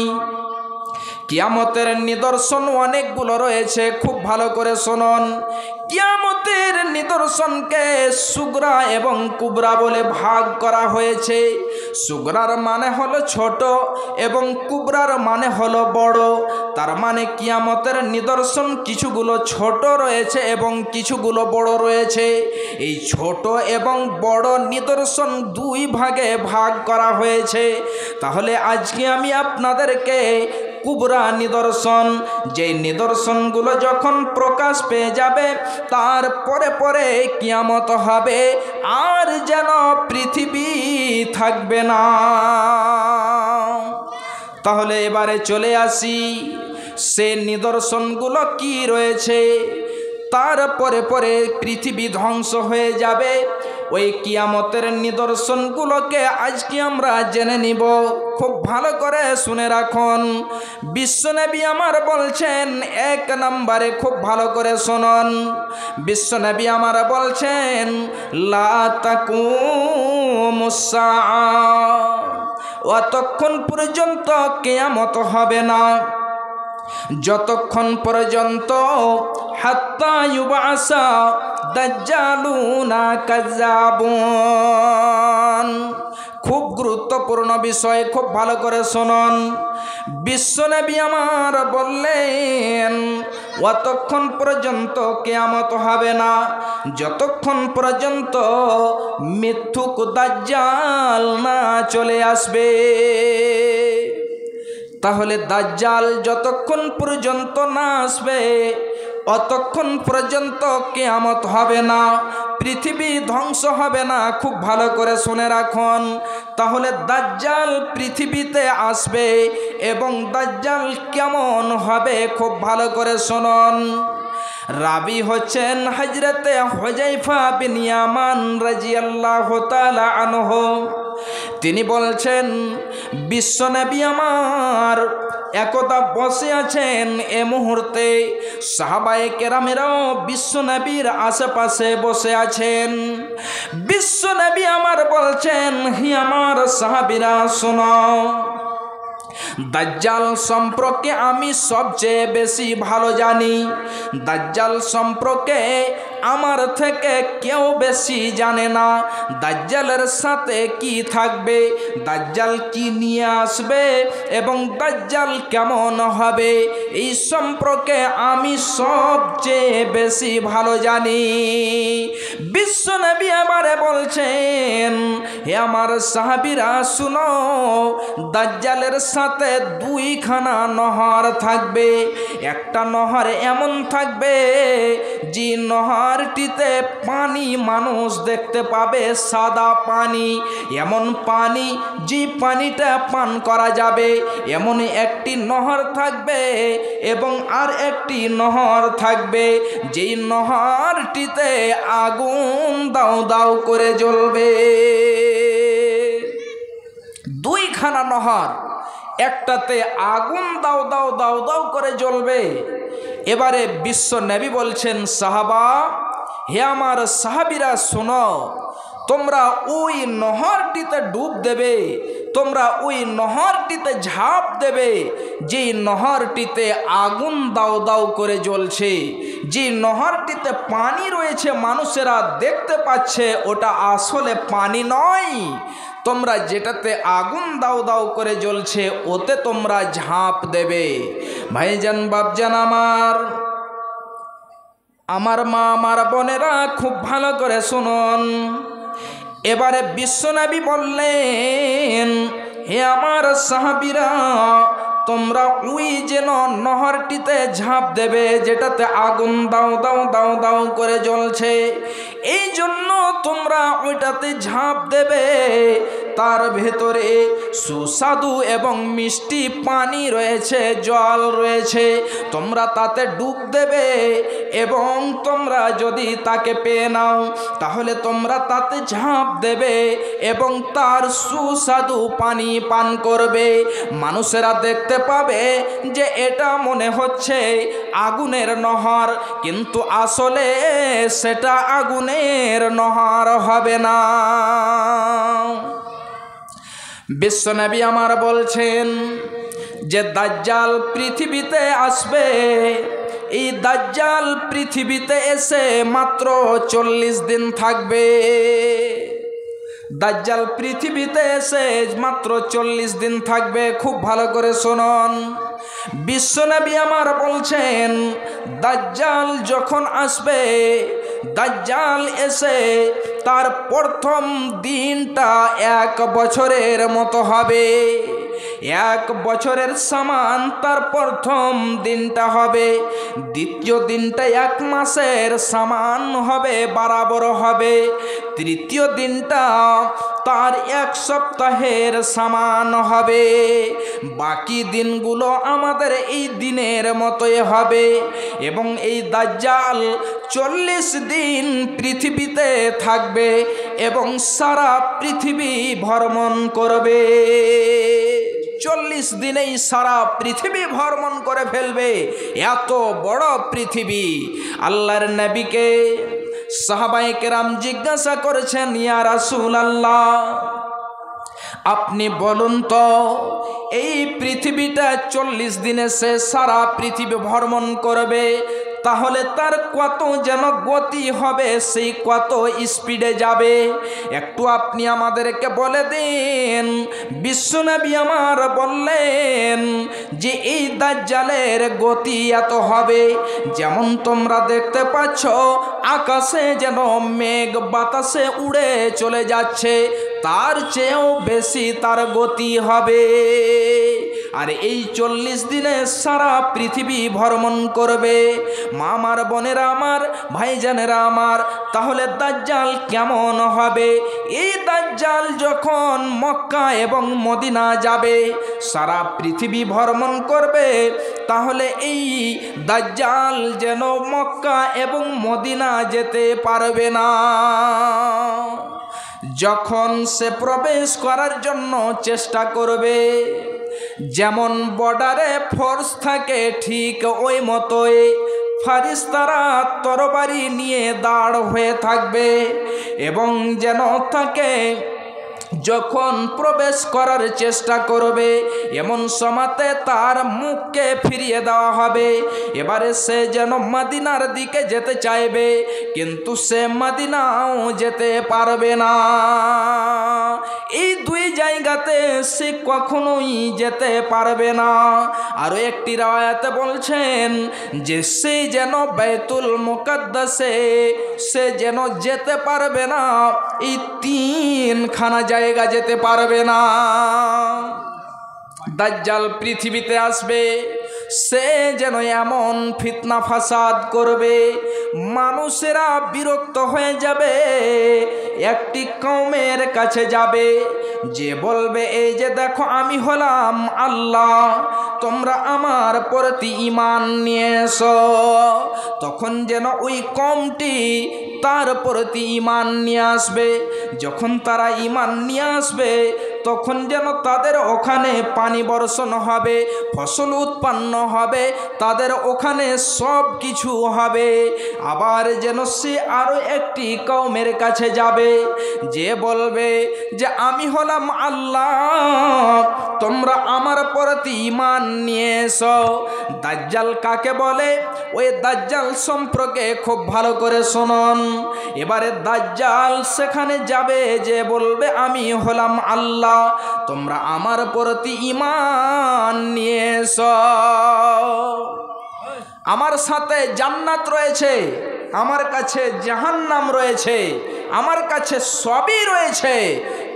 কিয়ামতের নিদর্শন অনেকগুলো রয়েছে। খুব ভালো করে শুনুন। কিয়ামতের নিদর্শনকে সুগরা এবং কুবরা বলে ভাগ করা হয়েছে। সুগরার মানে হলো ছোট এবং কুবরার মানে হলো বড়। তার মানে কিয়ামতের নিদর্শন কিছুগুলো ছোট রয়েছে এবং কিছুগুলো বড় রয়েছে। এই ছোট এবং বড় নিদর্শন দুই ভাগে ভাগ করা হয়েছে। তাহলে আজকে আমি আপনাদেরকে কুবরা নিদর্শন, যে নিদর্শনগুলো যখন প্রকাশ পেয়ে যাবে তারপরে পরে কিয়ামত হবে, আর যেন পৃথিবী থাকবে না। তাহলে এবারে চলে আসি সে নিদর্শনগুলো কি রয়েছে। তারপরে পরে পৃথিবী ধ্বংস হয়ে যাবে। ওই কিয়ামতের নিদর্শনগুলোকে আজকে আমরা জেনে নিব। খুব ভালো করে শুনে রাখুন। বিশ্বনবী আমার বলছেন এক নম্বরে, খুব ভালো করে শুনুন। বিশ্বনবী আমার বলছেন লা তাকুমুস সাআ, অতক্ষণ পর্যন্ত কিয়ামত হবে না যতক্ষণ পর্যন্ত হাত্তা ইউবাসা দাজ্জালুনা কাযাবুন। খুব গুরুত্বপূর্ণ বিষয়, খুব ভালো করে শুনুন। বিশ্বনবী আমার বললেন অতক্ষণ পর্যন্ত কিয়ামত হবে না যতক্ষণ পর্যন্ত মিথ্যুক দাজ্জাল না চলে আসবে। তাহলে দাজ্জাল যতক্ষণ পর্যন্ত না আসবে অতক্ষণ পর্যন্ত কিয়ামত হবে না, পৃথিবী ধ্বংস হবে না। খুব ভালো করে শুনে রাখুন। তাহলে দাজ্জাল পৃথিবীতে আসবে এবং দাজ্জাল কেমন হবে খুব ভালো করে শুনুন। রাবি হচ্ছেন হযরতে হুযায়ফা বিন ইয়ামান রাদিয়াল্লাহু তাআলা আনহু। তিনি বলছেন বিশ্বনবী আমার একদা বসে আছেন। এ মুহূর্তে সাহাবায়ে কেরামেরাও বিশ্বনবীর আশেপাশে বসে আছেন। বিশ্বনবী আমার বলছেন হি আমার সাহাবীরা শোনো, দাজ্জাল সম্পর্কে আমি সবচেয়ে বেশি ভালো জানি। দাজ্জাল সম্পর্কে আমার থেকে কেউ বেশি জানে না। দাজ্জালের সাথে কি থাকবে, দাজ্জাল কি নিয়ে আসবে এবং দাজ্জাল কেমন হবে, এই সম্পর্কে আমি সবচেয়ে বেশি ভালো জানি। বিশ্বনবী আমারে বলছেন হে আমার সাহাবীরা শুনো, দাজ্জালের সাথে দুইখানা নহর থাকবে। একটা নহর এমন থাকবে যে নহরটিতে পানি মানুষ দেখতে পাবে, সাদা পানি, এমন পানি যে পানিটা পান করা যাবে, এমন একটি নহর থাকবে। এবং আর একটি নহর থাকবে যেই নহরটিতে আগুন দাউ দাউ করে জ্বলবে। দুইখানা নহর, একটাতে আগুন দাউ দাউ দাউ দাউ করে জ্বলবে। এবারে বিশ্ব নবী বলছেন সাহাবা, হে আমার সাহাবীরা শোনো, তোমরা ওই নহরটিতে ডুব দেবে, তোমরা ওই নহরটিতে ঝাঁপ দেবে যে নহরটিতে আগুন দাউ দাউ করে জ্বলছে, যে নহরটিতে পানি রয়েছে মানুষেরা দেখতে পাচ্ছে, ওটা আসলে পানি নয়। তোমরা যেটাতে আগুন দাউ দাউ করে জ্বলছে ওতে তোমরা ঝাঁপ দেবে। ভাইজান বাপজান আমার মা আমার বোনেরা খুব ভালো করে শুনুন। এবারে বিশ্বনবী বললেন হে আমার সাহাবীরা, তোমরা ওই যেন নহরটিতে ঝাঁপ দেবে যেটাতে আগুন দাউ দাউ দাউ দাউ করে জ্বলছে। জন্য তোমরা ওইটাতে ঝাঁপ দেবে। তার ভেতরে সুস্বাদু এবং মিষ্টি পানি রয়েছে, জল রয়েছে, তোমরা তাতে ডুব দেবে এবং তোমরা যদি তাকে পেয়ে নাও তাহলে তোমরা তাতে ঝাঁপ দেবে এবং তার সুস্বাদু পানি পান করবে। মানুষেরা দেখতে পাবে যে এটা মনে হচ্ছে আগুনের নহর, কিন্তু আসলে সেটা আগুনের নহর হবে না। বিশ্বনবী আমার বলছেন যে দাজ্জাল পৃথিবীতে আসবে। এই দাজ্জাল পৃথিবীতে এসে মাত্র 40 দিন থাকবে। দাজ্জাল পৃথিবীতে এসে মাত্র 40 দিন থাকবে। খুব ভালো করে শুনুন, বিশ্বনবী আমার বলছেন দাজ্জাল যখন আসবে, দাজ্জাল এসে তার প্রথম দিনটা 1 বছরের মতো হবে। 1 বছরের সমান তার প্রথম দিনটা হবে। দ্বিতীয় দিনটা 1 মাসের সমান হবে, বরাবর হবে। তৃতীয় দিনটা তার 1 সপ্তাহের সমান হবে। বাকি দিনগুলো আমাদের এই দিনের মতোই হবে। এবং এই দাজ্জাল 40 দিন পৃথিবীতে থাকবে এবং সারা পৃথিবী ভ্রমণ করবে। 40 দিনেই সারা পৃথিবী ভ্রমণ করে ফেলবে। এত বড় পৃথিবী। আল্লাহর নবীকে সাহাবায়ে কেরাম জিজ্ঞাসা করেছেন, ইয়া রাসূলুল্লাহ, আপনি বলুন তো এই পৃথিবীটা 40 দিনে সে সারা পৃথিবী ভ্রমণ করবে, তাহলে তার কত যেন গতি হবে, সেই কত স্পিডে যাবে, একটু আপনি আমাদেরকে বলে দিন। বিশ্বনবী আমার বললেন যে এই দাজ্জালের গতি এত হবে, যেমন তোমরা দেখতে পাচ্ছ আকাশে যেন মেঘ বাতাসে উড়ে চলে যাচ্ছে, তার চেয়েও বেশি তার গতি হবে। আর এই 40 দিনে সারা পৃথিবী ভ্রমণ করবে। মা আমার, বোনেরা আমার, ভাইজানেরা আমার, তাহলে দাজ্জাল কেমন হবে? এই দাজ্জাল যখন মক্কা এবং মদিনা যাবে, সারা পৃথিবী ভ্রমণ করবে, তাহলে এই দাজ্জাল যেন মক্কা এবং মদিনা যেতে পারবে না। যখন সে প্রবেশ করার জন্য চেষ্টা করবে, যেমন বর্ডারে ফোর্স থাকে ঠিক ওই মতোই ফারিস্তারা তরবারি নিয়ে দাঁড় হয়ে থাকবে এবং যেন তাকে যখন প্রবেশ করার চেষ্টা করবে এমন সময়তে তার মুখকে ফিরিয়ে দেওয়া হবে। এবারে সে যেন মদিনার দিকে যেতে চাইবে, কিন্তু সে মদিনাও যেতে পারবে না। এই 2 জায়গাতে সে কখনোই যেতে পারবে না। আরও একটি রায়াতে বলছেন যে সে যেন বাইতুল মুকাদ্দাসে সে যেন যেতে পারবে না, এই 3খানা জায়গা যেতে পারবে না। দাজ্জাল পৃথিবীতে আসবে, সে যেন এমন ফিতনা ফাসাদ করবে, মানুষেরা বিরক্ত হয়ে যাবে। একটি কওমের কাছে যাবে, যে বলবে এই যে দেখো আমি হলাম আল্লাহ, তোমরা আমার প্রতি ঈমান নিয়ে এসো। তখন যেন ওই কওমটি তার প্রতি ঈমান নিয়ে আসবে। যখন তারা ঈমান নিয়ে আসবে তখন যেন তাদের ওখানে পানি বর্ষণ হবে, ফসল উৎপন্ন হবে, তাদের ওখানে সব কিছু হবে। আবার যেন সে আরও একটি কওমের কাছে যাবে, যে বলবে যে আমি হলাম আল্লাহ, তোমরা আমার প্রতি ঈমান নিয়ে এসো। দাজ্জাল কাকে বলে? ওই দাজ্জাল সম্পর্কে খুব ভালো করে শুনুন। এবারে দাজ্জাল সেখানে যাবে, যে বলবে আমি হলাম আল্লাহ, তোমরা আমার প্রতি ঈমান নিয়ে এসো। আমার সাথে জান্নাত রয়েছে, আমার কাছে জাহান্নাম রয়েছে, আমার কাছে সবই রয়েছে,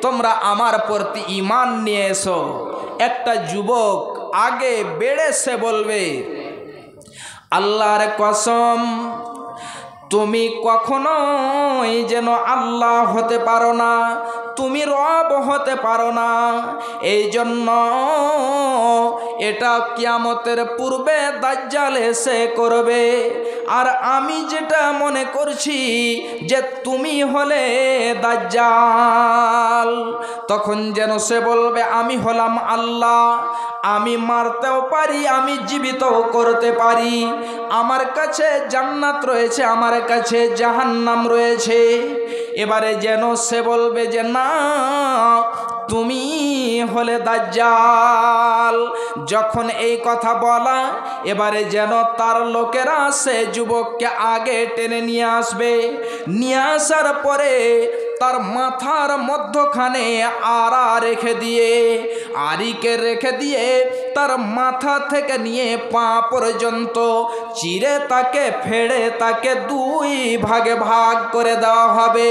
তোমরা আমার প্রতি ঈমান নিয়ে এসো। একটা যুবক আগে বেড়ে সে বলবে, আল্লাহর কসম, তুমি কখনোই যেন আল্লাহ হতে পারো না, তুমি রব হতে পারো না। এই জন্য এটা কিয়ামতের পূর্বে দাজ্জাল এসে করবে। আর আমি যেটা মনে করছি যে তুমি হলে দাজ্জাল, তখন যেন সে বলবে আমি হলাম আল্লাহ, আমি মারতেও পারি, আমি জীবিতও করতে পারি, আমার কাছে জান্নাত রয়েছে, আমার কাছে জাহান্নাম রয়েছে। এবারে যেন সে বলবে যে না, তুমি হলে দাজ্জাল। যখন এই কথা বলা, এবারে যেন তার লোকেরা সে যুবককে আগে টেনে নিয়ে আসবে। নিয়ে আসার পরে তার মাথার মধ্যখানে আড়া রেখে দিয়ে, আড়িকে রেখে দিয়ে তার মাথা থেকে নিয়ে পা পর্যন্ত চিরে তাকে ফেড়ে তাকে দুই ভাগে ভাগ করে দেওয়া হবে।